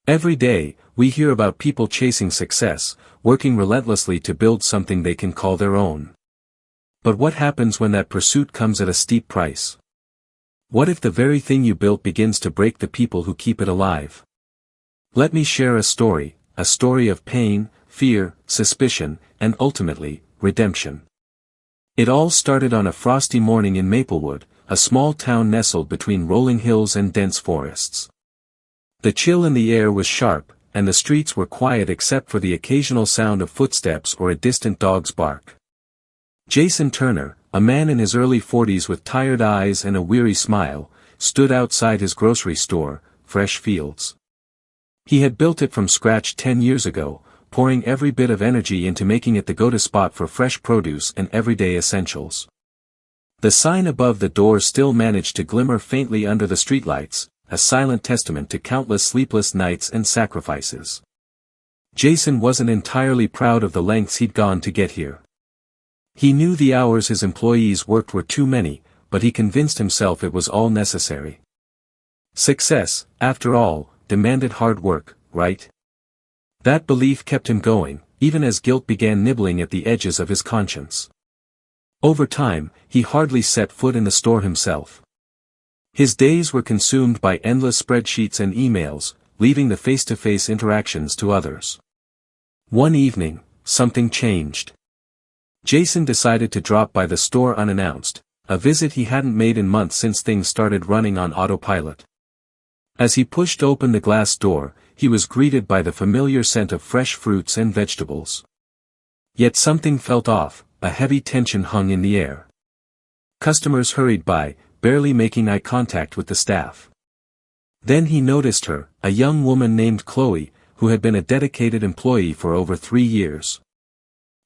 Every day, we hear about people chasing success, working relentlessly to build something they can call their own. But what happens when that pursuit comes at a steep price? What if the very thing you built begins to break the people who keep it alive? Let me share a story of pain, fear, suspicion, and ultimately, redemption. It all started on a frosty morning in Maplewood, a small town nestled between rolling hills and dense forests. The chill in the air was sharp, and the streets were quiet except for the occasional sound of footsteps or a distant dog's bark. Jason Turner, a man in his early 40s with tired eyes and a weary smile, stood outside his grocery store, Fresh Fields. He had built it from scratch 10 years ago, pouring every bit of energy into making it the go-to spot for fresh produce and everyday essentials. The sign above the door still managed to glimmer faintly under the streetlights, a silent testament to countless sleepless nights and sacrifices. Jason wasn't entirely proud of the lengths he'd gone to get here. He knew the hours his employees worked were too many, but he convinced himself it was all necessary. Success, after all, demanded hard work, right? That belief kept him going, even as guilt began nibbling at the edges of his conscience. Over time, he hardly set foot in the store himself. His days were consumed by endless spreadsheets and emails, leaving the face-to-face interactions to others. One evening, something changed. Jason decided to drop by the store unannounced, a visit he hadn't made in months since things started running on autopilot. As he pushed open the glass door, he was greeted by the familiar scent of fresh fruits and vegetables. Yet something felt off, a heavy tension hung in the air. Customers hurried by, barely making eye contact with the staff. Then he noticed her, a young woman named Chloe, who had been a dedicated employee for over 3 years.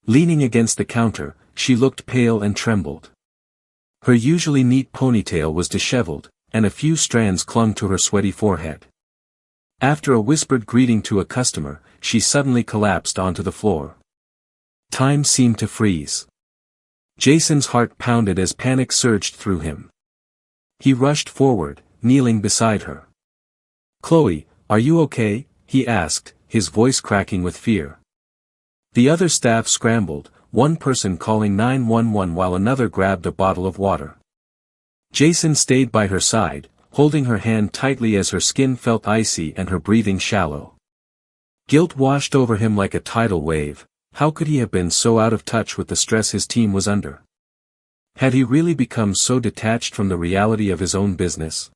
Leaning against the counter, she looked pale and trembled. Her usually neat ponytail was disheveled, and a few strands clung to her sweaty forehead. After a whispered greeting to a customer, she suddenly collapsed onto the floor. Time seemed to freeze. Jason's heart pounded as panic surged through him. He rushed forward, kneeling beside her. "Chloe, are you okay?" he asked, his voice cracking with fear. The other staff scrambled, one person calling 911 while another grabbed a bottle of water. Jason stayed by her side, holding her hand tightly as her skin felt icy and her breathing shallow. Guilt washed over him like a tidal wave. How could he have been so out of touch with the stress his team was under? Had he really become so detached from the reality of his own business?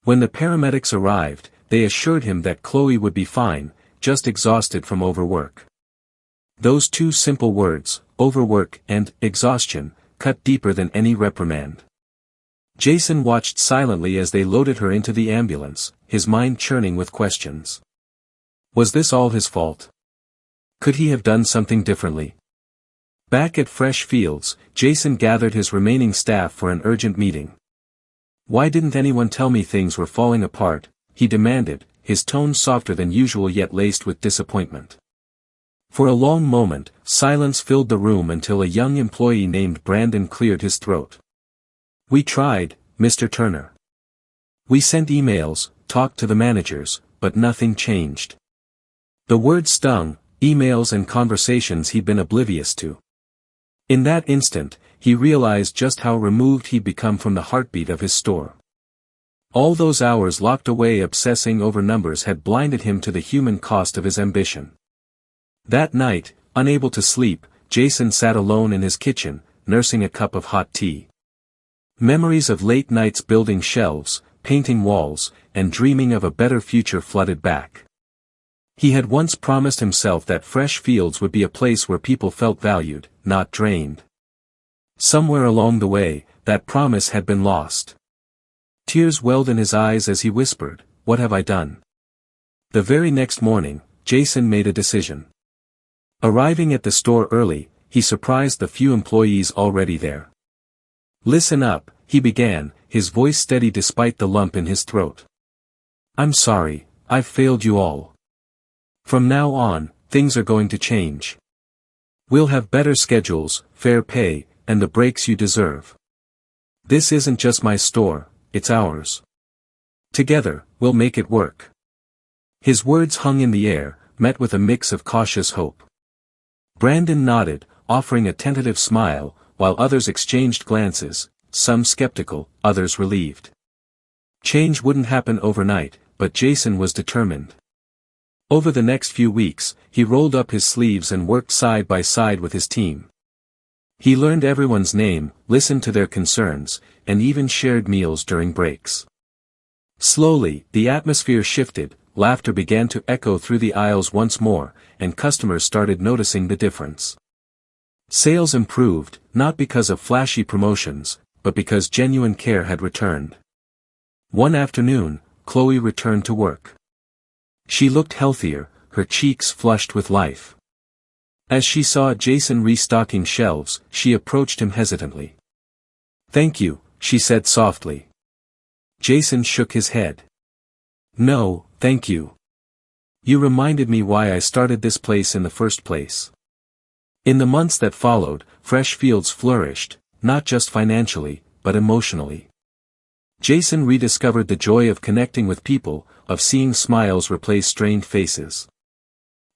When the paramedics arrived, they assured him that Chloe would be fine, just exhausted from overwork. Those two simple words, overwork and exhaustion, cut deeper than any reprimand. Jason watched silently as they loaded her into the ambulance, his mind churning with questions. Was this all his fault? Could he have done something differently? Back at Fresh Fields, Jason gathered his remaining staff for an urgent meeting. "Why didn't anyone tell me things were falling apart?" he demanded, his tone softer than usual yet laced with disappointment. For a long moment, silence filled the room until a young employee named Brandon cleared his throat. "We tried, Mr. Turner. We sent emails, talked to the managers, but nothing changed." The word stung, emails and conversations he'd been oblivious to. In that instant, he realized just how removed he'd become from the heartbeat of his store. All those hours locked away obsessing over numbers had blinded him to the human cost of his ambition. That night, unable to sleep, Jason sat alone in his kitchen, nursing a cup of hot tea. Memories of late nights building shelves, painting walls, and dreaming of a better future flooded back. He had once promised himself that Fresh Fields would be a place where people felt valued, not drained. Somewhere along the way, that promise had been lost. Tears welled in his eyes as he whispered, "What have I done?" The very next morning, Jason made a decision. Arriving at the store early, he surprised the few employees already there. "Listen up," he began, his voice steady despite the lump in his throat. "I'm sorry, I've failed you all. From now on, things are going to change. We'll have better schedules, fair pay, and the breaks you deserve. This isn't just my store, it's ours. Together, we'll make it work." His words hung in the air, met with a mix of cautious hope. Brandon nodded, offering a tentative smile, while others exchanged glances, some skeptical, others relieved. Change wouldn't happen overnight, but Jason was determined. Over the next few weeks, he rolled up his sleeves and worked side by side with his team. He learned everyone's name, listened to their concerns, and even shared meals during breaks. Slowly, the atmosphere shifted, laughter began to echo through the aisles once more, and customers started noticing the difference. Sales improved, not because of flashy promotions, but because genuine care had returned. One afternoon, Chloe returned to work. She looked healthier, her cheeks flushed with life. As she saw Jason restocking shelves, she approached him hesitantly. "Thank you," she said softly. Jason shook his head. "No, thank you. You reminded me why I started this place in the first place." In the months that followed, Fresh Fields flourished, not just financially, but emotionally. Jason rediscovered the joy of connecting with people, of seeing smiles replace strained faces.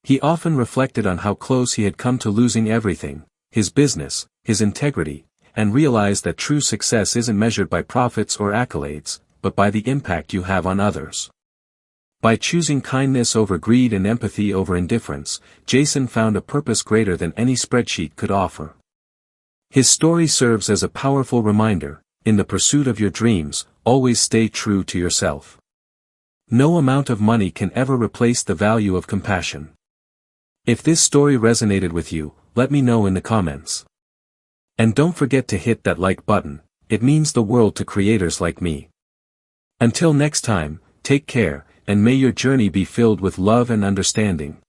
He often reflected on how close he had come to losing everything, his business, his integrity, and realized that true success isn't measured by profits or accolades, but by the impact you have on others. By choosing kindness over greed and empathy over indifference, Jason found a purpose greater than any spreadsheet could offer. His story serves as a powerful reminder: in the pursuit of your dreams, always stay true to yourself. No amount of money can ever replace the value of compassion. If this story resonated with you, let me know in the comments. And don't forget to hit that like button, it means the world to creators like me. Until next time, take care, and may your journey be filled with love and understanding.